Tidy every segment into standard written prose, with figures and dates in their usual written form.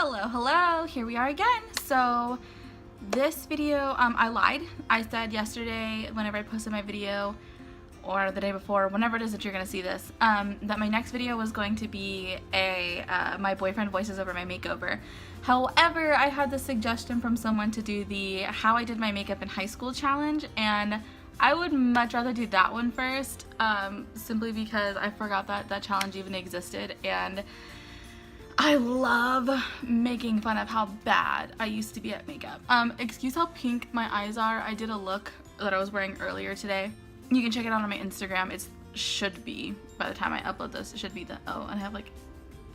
Hello, here we are again. So this video, I lied. I said yesterday whenever I posted my video, or the day before, whenever it is that you're gonna see this, that my next video was going to be my boyfriend voices over my makeover. However, I had the suggestion from someone to do the how I did my makeup in high school challenge, and I would much rather do that one first, simply because I forgot that that challenge even existed, and I love making fun of how bad I used to be at makeup. Excuse how pink my eyes are. I did a look that I was wearing earlier today. You can check it out on my Instagram. It should be, by the time I upload this, it should be the, oh, and I have like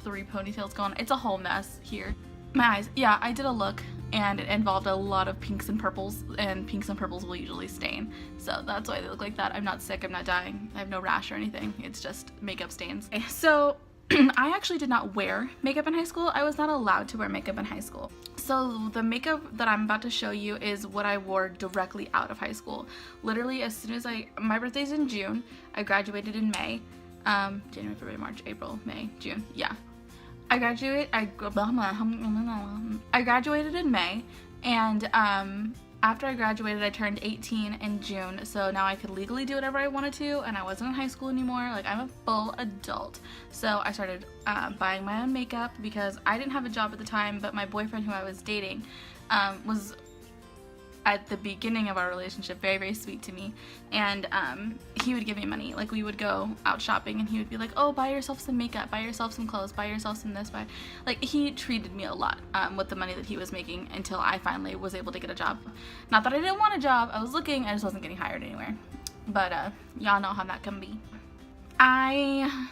3 ponytails going. It's a whole mess here. My eyes, yeah, I did a look and it involved a lot of pinks and purples, and pinks and purples will usually stain. So that's why they look like that. I'm not sick, I'm not dying, I have no rash or anything. It's just makeup stains. Okay, so I actually did not wear makeup in high school. I was not allowed to wear makeup in high school. So the makeup that I'm about to show you is what I wore directly out of high school. Literally as soon as my birthday's in June, I graduated in May. January, February, March, April, May, June, yeah. I graduated in May, and after I graduated, I turned 18 in June, so now I could legally do whatever I wanted to, and I wasn't in high school anymore. Like, I'm a full adult. So I started buying my own makeup because I didn't have a job at the time, but my boyfriend who I was dating was, at the beginning of our relationship, very, very sweet to me, and he would give me money. Like, we would go out shopping and he would be like, oh, buy yourself some makeup, buy yourself some clothes, buy yourself some this, buy, like, he treated me a lot with the money that he was making until I finally was able to get a job. Not that I didn't want a job, I was looking, I just wasn't getting hired anywhere, but y'all know how that can be. I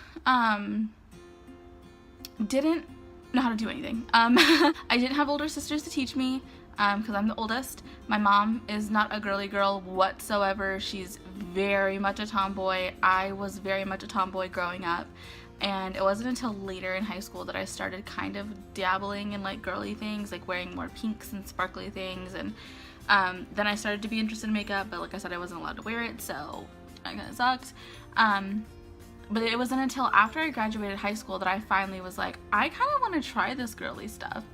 didn't know how to do anything. I didn't have older sisters to teach me, because I'm the oldest. My mom is not a girly girl whatsoever. She's very much a tomboy. I was very much a tomboy growing up, and it wasn't until later in high school that I started kind of dabbling in like girly things, like wearing more pinks and sparkly things, and then I started to be interested in makeup, but like I said, I wasn't allowed to wear it, so that kind of sucked. But it wasn't until after I graduated high school that I finally was like, I kind of want to try this girly stuff.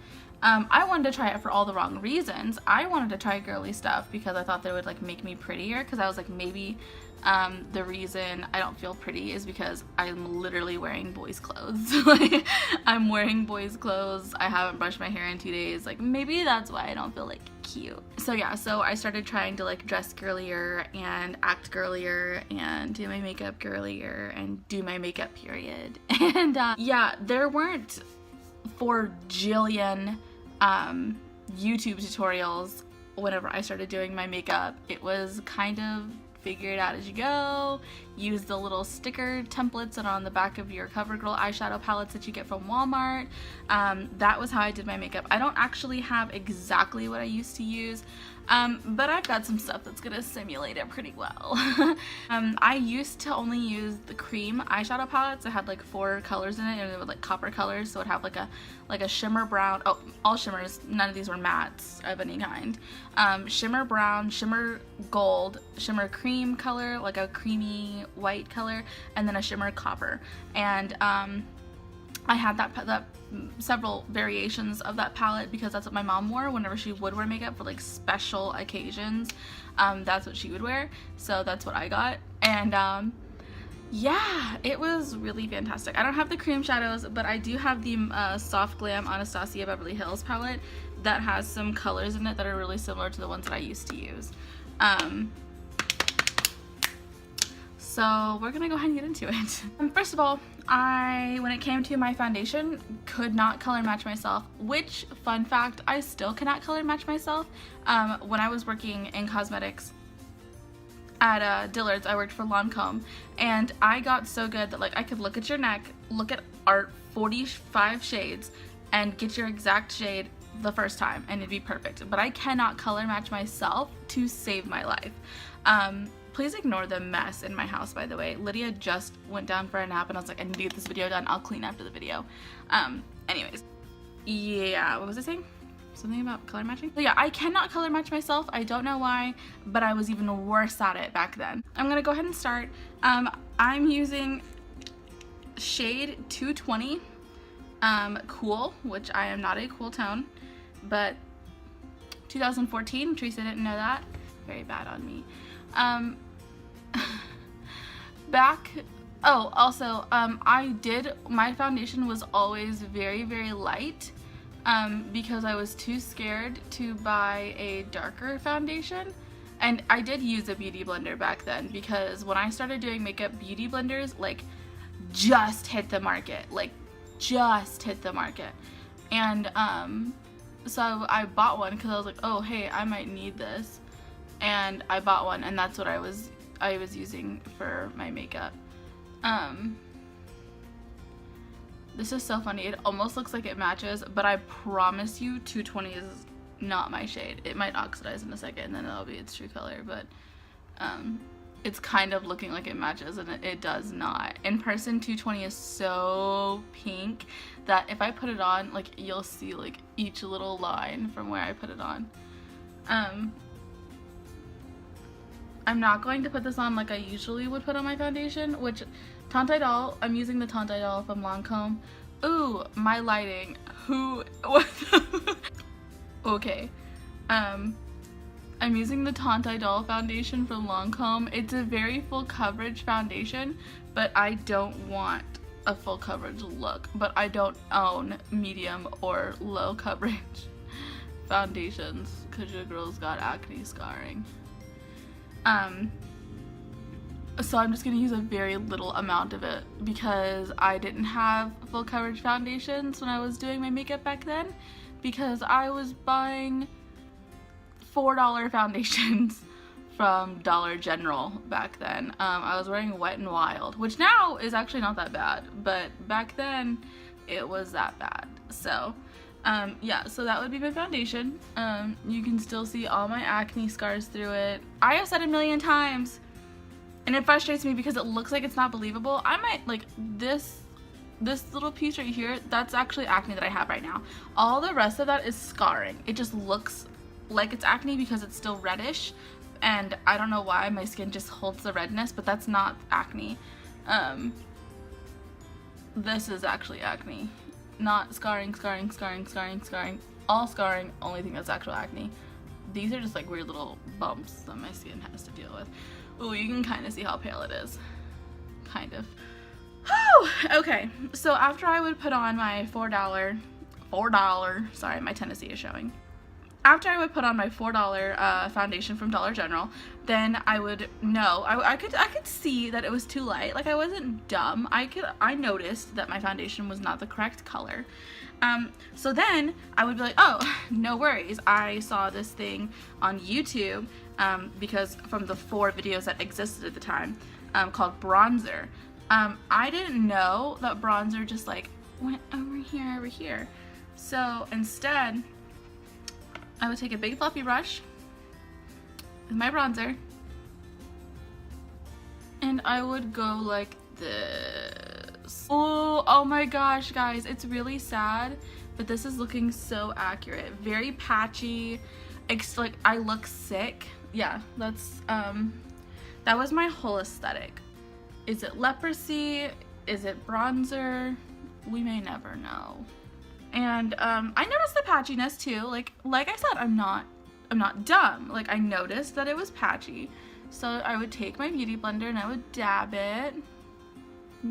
I wanted to try it for all the wrong reasons. I wanted to try girly stuff because I thought that it would like make me prettier, because I was like, maybe the reason I don't feel pretty is because I'm literally wearing boys' clothes. Like, I'm wearing boys' clothes, I haven't brushed my hair in 2 days, like maybe that's why I don't feel like cute. So yeah, so I started trying to like dress girlier and act girlier and do my makeup girlier and do my makeup period. And yeah, there weren't 4 jillion YouTube tutorials whenever I started doing my makeup. It was kind of figure it out as you go, use the little sticker templates that are on the back of your CoverGirl eyeshadow palettes that you get from Walmart. That was how I did my makeup. I don't actually have exactly what I used to use, but I've got some stuff that's gonna simulate it pretty well. I used to only use the cream eyeshadow palettes. It had like 4 colors in it, and it was like copper colors, so it would have like a shimmer brown, oh, all shimmers, none of these were mattes of any kind. Shimmer brown, shimmer gold, shimmer cream color, like a creamy white color, and then a shimmer copper. And I had that several variations of that palette because that's what my mom wore whenever she would wear makeup for like special occasions. That's what she would wear, so that's what I got. And yeah, it was really fantastic. I don't have the cream shadows, but I do have the Soft Glam Anastasia Beverly Hills palette that has some colors in it that are really similar to the ones that I used to use. So we're gonna go ahead and get into it. First of all, when it came to my foundation, could not color match myself, which, fun fact, I still cannot color match myself. When I was working in cosmetics at Dillard's, I worked for Lancome, and I got so good that like I could look at your neck, look at our 45 shades, and get your exact shade the first time, and it'd be perfect. But I cannot color match myself to save my life. Please ignore the mess in my house, by the way. Lydia just went down for a nap, and I was like, I need to get this video done. I'll clean after the video. Anyways, yeah, what was I saying? Something about color matching? So yeah, I cannot color match myself. I don't know why, but I was even worse at it back then. I'm gonna go ahead and start. I'm using shade 220. Cool, which I am not a cool tone, but 2014, Teresa didn't know that. Very bad on me. My foundation was always very, very light, because I was too scared to buy a darker foundation. And I did use a beauty blender back then, because when I started doing makeup, beauty blenders, like, just hit the market. And, so I bought one because I was like, oh, hey, I might need this. And I bought one, and that's what I was using for my makeup. This is so funny. It almost looks like it matches, but I promise you 220 is not my shade. It might oxidize in a second, and then that'll be its true color, but it's kind of looking like it matches, and it does not. In person, 220 is so pink that if I put it on, like, you'll see like each little line from where I put it on. I'm not going to put this on like I usually would put on my foundation, which Tontai Doll, I'm using the Tontai Doll from Lancome. Ooh, my lighting. Okay. I'm using the Tontai Doll foundation from Lancome. It's a very full coverage foundation, but I don't want a full coverage look. But I don't own medium or low coverage foundations because your girl's got acne scarring. So I'm just gonna use a very little amount of it because I didn't have full coverage foundations when I was doing my makeup back then, because I was buying $4 foundations from Dollar General back then. I was wearing Wet n Wild, which now is actually not that bad, but back then it was that bad. So yeah, so that would be my foundation. You can still see all my acne scars through it. I have said a million times, and it frustrates me because it looks like it's not believable. I might, like, this little piece right here, that's actually acne that I have right now. All the rest of that is scarring. It just looks like it's acne because it's still reddish, and I don't know why my skin just holds the redness, but that's not acne. This is actually acne. Not scarring, all scarring, only thing that's actual acne. These are just like weird little bumps that my skin has to deal with. Ooh, you can kind of see how pale it is. Kind of. Whew! Okay, so after I would put on my $4, sorry, my Tennessee is showing. After I would put on my $4 foundation from Dollar General, then I would know, I could see that it was too light. Like, I wasn't dumb. I noticed that my foundation was not the correct color. So then I would be like, oh, no worries. I saw this thing on YouTube, because from the 4 videos that existed at the time, called bronzer. I didn't know that bronzer just like went over here. So instead, I would take a big fluffy brush with my bronzer, and I would go like this. Oh my gosh, guys, it's really sad, but this is looking so accurate. Very patchy. It's like I look sick. Yeah, that's that was my whole aesthetic. Is it leprosy? Is it bronzer? We may never know. And I noticed the patchiness too. Like I said, I'm not dumb. Like, I noticed that it was patchy, so I would take my beauty blender and I would dab it.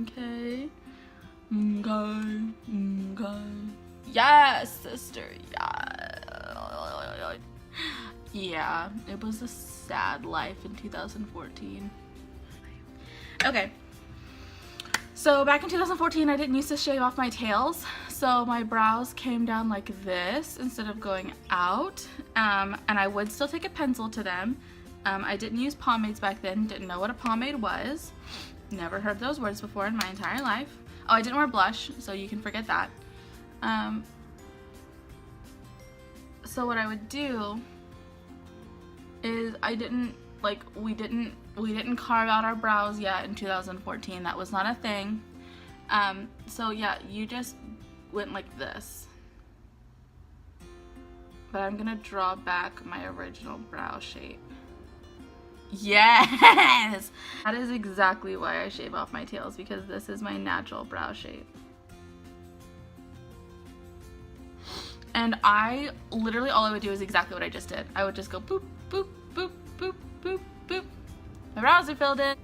Okay. Yes, sister. Yeah. Yeah, it was a sad life in 2014. Okay. So back in 2014, I didn't used to shave off my tails, so my brows came down like this instead of going out, and I would still take a pencil to them. I didn't use pomades back then, didn't know what a pomade was, never heard those words before in my entire life. Oh, I didn't wear blush, so you can forget that. So what I would do is we didn't carve out our brows yet in 2014. That was not a thing. So yeah, you just went like this. But I'm gonna draw back my original brow shape. Yes! That is exactly why I shave off my tails, because this is my natural brow shape. And I literally, all I would do is exactly what I just did. I would just go boop, boop, boop, boop, boop, boop. My brows are filled in.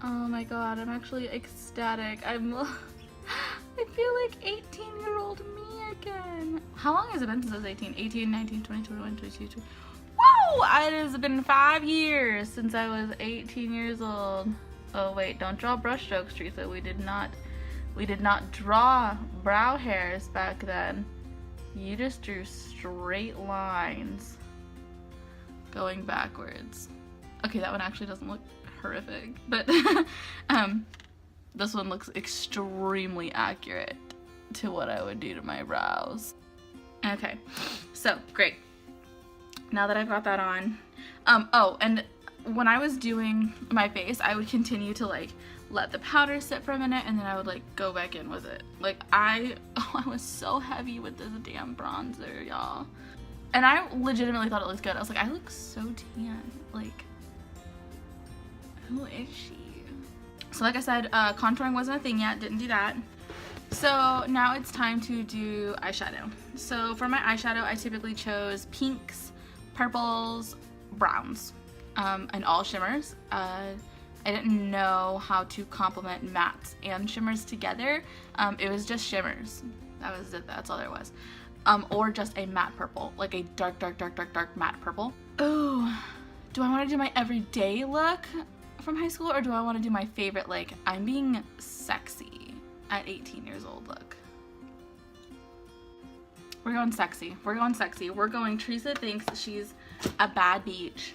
Oh my god, I'm actually ecstatic. I feel like 18-year-old me again. How long has it been since I was 18? 18, 19, 20, 21, 22, 23. Whoa! It has been 5 years since I was 18 years old. Oh wait, don't draw brush strokes, Teresa. We did not draw brow hairs back then. You just drew straight lines going backwards. Okay, that one actually doesn't look horrific, but this one looks extremely accurate to what I would do to my brows. Okay, so great. Now that I've got that on, oh, and when I was doing my face, I would continue to like let the powder sit for a minute, and then I would like go back in with it. Like I was so heavy with this damn bronzer, y'all. And I legitimately thought it looked good. I was like, I look so tan. Like, who is she? So like I said, contouring wasn't a thing yet, didn't do that. So now it's time to do eyeshadow. So for my eyeshadow, I typically chose pinks, purples, browns, and all shimmers. I didn't know how to complement mattes and shimmers together. It was just shimmers. That was it, that's all there was. Or just a matte purple, like a dark, dark, dark, dark, dark matte purple. Oh, do I want to do my everyday look from high school, or do I want to do my favorite, like, I'm being sexy at 18 years old look? We're going sexy. We're going sexy. We're going Teresa thinks she's a bad beach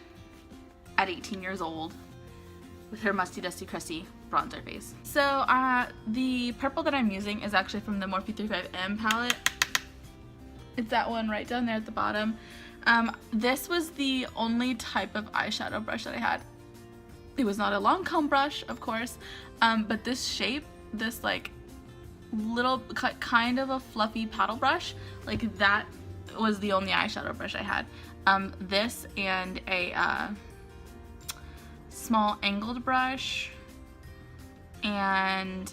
at 18 years old with her musty, dusty, crusty bronzer face. So the purple that I'm using is actually from the Morphe 35M palette. It's that one right down there at the bottom. This was the only type of eyeshadow brush that I had. It was not a long comb brush, of course, but this shape, this like little kind of a fluffy paddle brush, like that was the only eyeshadow brush I had. This and a small angled brush, and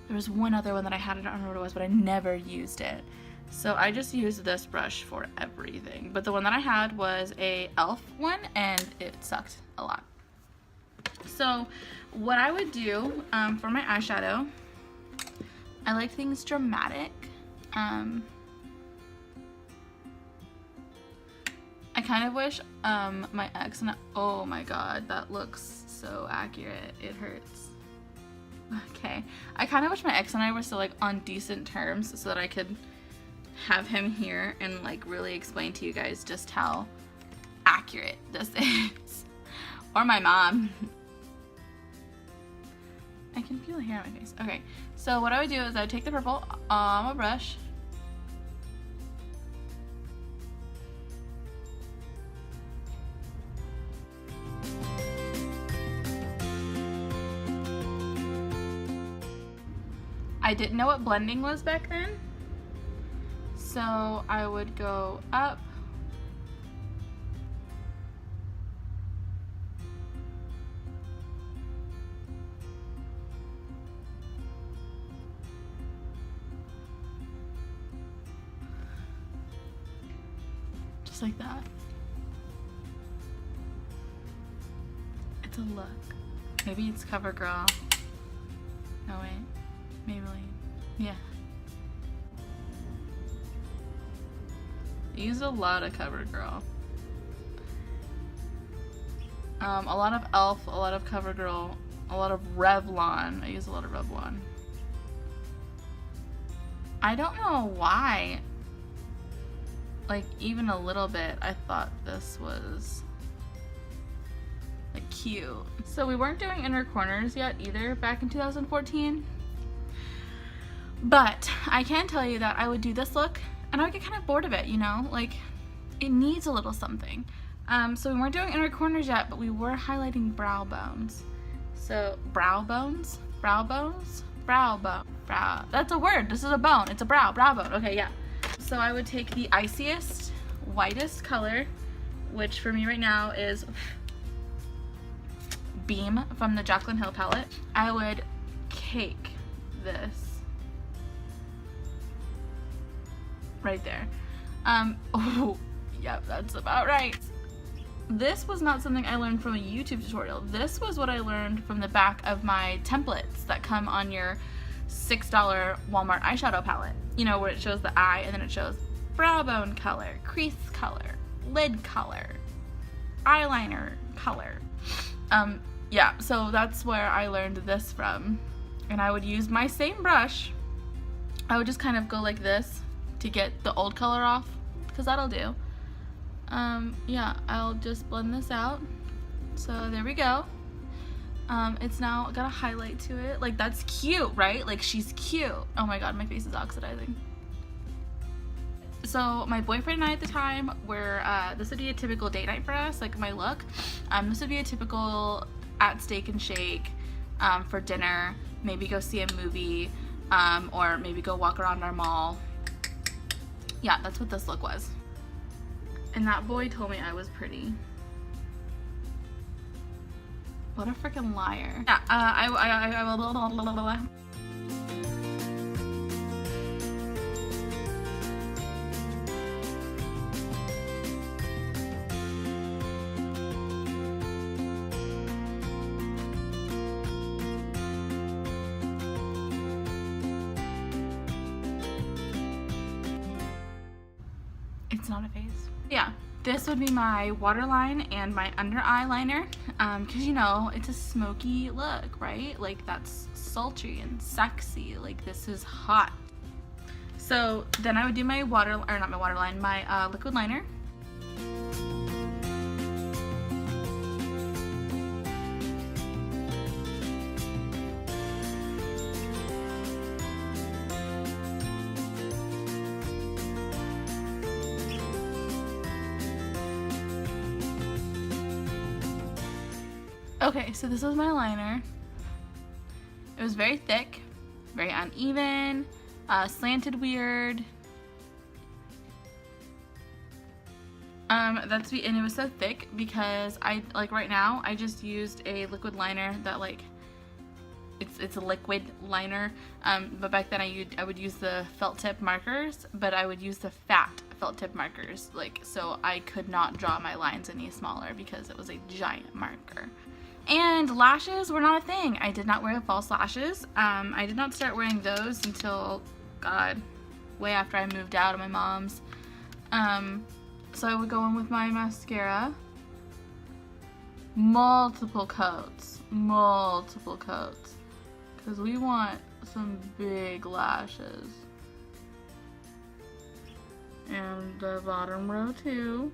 there was one other one that I had, I don't remember what it was, but I never used it. So I just used this brush for everything. But the one that I had was a e.l.f. one, and it sucked a lot. So what I would do for my eyeshadow, I like things dramatic. I kind of wish my ex and I, oh my god, that looks so accurate, it hurts. Okay, I kind of wish my ex and I were still like on decent terms so that I could have him here and like really explain to you guys just how accurate this is. Or my mom. I can feel the hair on my face. Okay, so what I would do is I would take the purple on my brush. I didn't know what blending was back then, so I would go up, just like that. It's a look. Maybe it's CoverGirl. No wait, Maybelline. Yeah. I used a lot of CoverGirl. A lot of e.l.f., a lot of CoverGirl, a lot of Revlon. I use a lot of Revlon. I don't know why, like even a little bit, I thought this was like cute. So we weren't doing inner corners yet either back in 2014. But I can tell you that I would do this look and I would get kind of bored of it, you know? Like, it needs a little something. So we weren't doing inner corners yet, but we were highlighting brow bones. So, brow bones? Brow bones? Brow bone. Brow. That's a word. This is a bone. It's a brow. Brow bone. Okay, yeah. So I would take the iciest, whitest color, which for me right now is Beam from the Jaclyn Hill palette. I would cake this right there. Oh, yep, that's about right. This was not something I learned from a YouTube tutorial. This was what I learned from the back of my templates that come on your $6 Walmart eyeshadow palette. You know, where it shows the eye and then it shows brow bone color, crease color, lid color, eyeliner color. Yeah, so that's where I learned this from. And I would use my same brush. I would just kind of go like this to get the old color off, because that'll do. Yeah, I'll just blend this out. So there we go. It's now got a highlight to it. Like, that's cute, right? Like, she's cute. Oh my god, my face is oxidizing. So my boyfriend and I at the time were, this would be a typical date night for us, like my look. This would be a typical at Steak and Shake for dinner, maybe go see a movie, or maybe go walk around our mall. Yeah, that's what this look was. And that boy told me I was pretty. What a freaking liar. Yeah, I will. It's not a face. Yeah, this would be my waterline and my under eyeliner, because you know, it's a smoky look, right? Like, that's sultry and sexy. Like, this is hot. So then I would do my my liquid liner. Okay, so this was my liner. It was very thick, very uneven, slanted weird. And it was so thick because right now I just used a liquid liner that it's a liquid liner, but back then I would use the felt tip markers, but I would use the fat felt tip markers, so I could not draw my lines any smaller because it was a giant marker. And lashes were not a thing. I did not wear false lashes. I did not start wearing those until, God, way after I moved out of my mom's. So I would go in with my mascara. Multiple coats. Because we want some big lashes. And the bottom row too.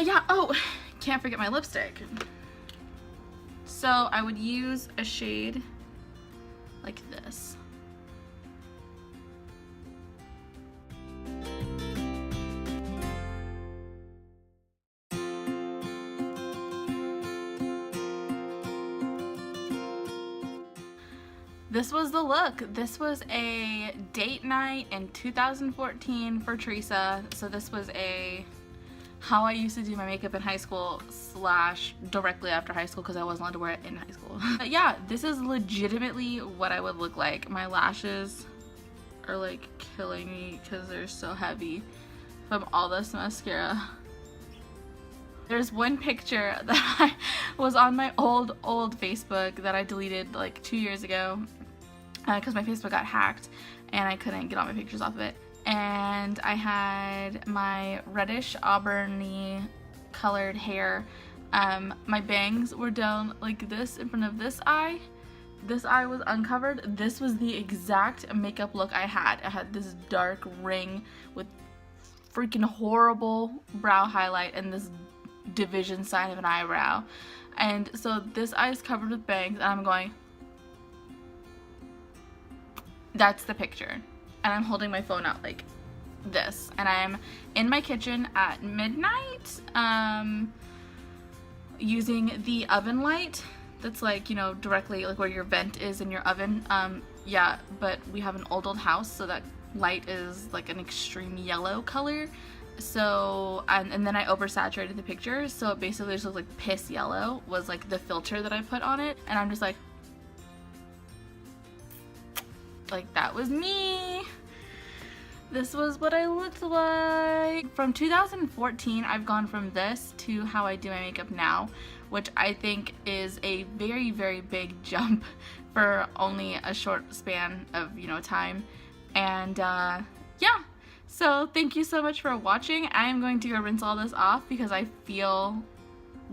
Yeah, oh, can't forget my lipstick. So I would use a shade like this. This was the look. This was a date night in 2014 for Teresa. So this was how I used to do my makeup in high school / directly after high school, because I wasn't allowed to wear it in high school. But yeah, this is legitimately what I would look like. My lashes are like killing me because they're so heavy from all this mascara. There's one picture that was on my old Facebook that I deleted like 2 years ago because my Facebook got hacked and I couldn't get all my pictures off of it. And I had my reddish auburny colored hair. My bangs were down like this in front of this eye. This eye was uncovered. This was the exact makeup look I had. I had this dark ring with freaking horrible brow highlight and this division sign of an eyebrow. And so this eye is covered with bangs and I'm going, that's the picture. And I'm holding my phone out like this, and I'm in my kitchen at midnight using the oven light that's like, you know, directly like where your vent is in your oven. Yeah, but we have an old house, so that light is like an extreme yellow color. So and then I oversaturated the picture, so it basically just looked like piss yellow was like the filter that I put on it, and I'm just like that was me. This was what I looked like. From 2014, I've gone from this to how I do my makeup now, which I think is a very, very big jump for only a short span of, you know, time. And yeah, so thank you so much for watching. I am going to go rinse all this off because I feel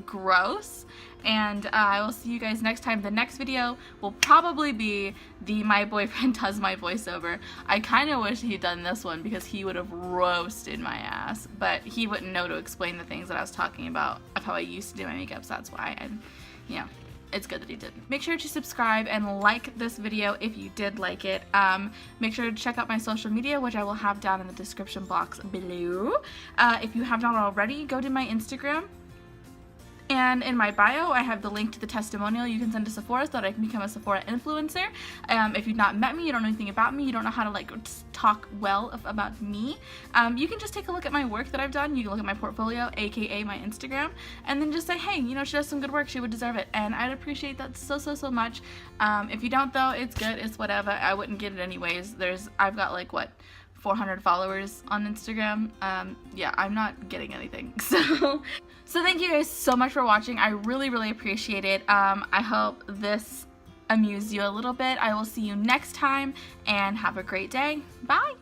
gross, and I will see you guys next time. The next video will probably be the My Boyfriend Does My Voiceover. I kind of wish he'd done this one because he would have roasted my ass, but he wouldn't know to explain the things that I was talking about of how I used to do my makeup, so that's why. And you know, it's good that he didn't. Make sure to subscribe and like this video if you did like it. Make sure to check out my social media, which I will have down in the description box below. If you have not already, go to my Instagram. And in my bio, I have the link to the testimonial you can send to Sephora so that I can become a Sephora influencer. If you've not met me, you don't know anything about me, you don't know how to like talk well about me, you can just take a look at my work that I've done. You can look at my portfolio, aka my Instagram, and then just say, hey, you know, she does some good work, she would deserve it. And I'd appreciate that so much. If you don't though, it's good, it's whatever. I wouldn't get it anyways. I've got like, what, 400 followers on Instagram. Yeah, I'm not getting anything. So thank you guys so much for watching. I really appreciate it. I hope this amused you a little bit. I will see you next time, and have a great day. Bye!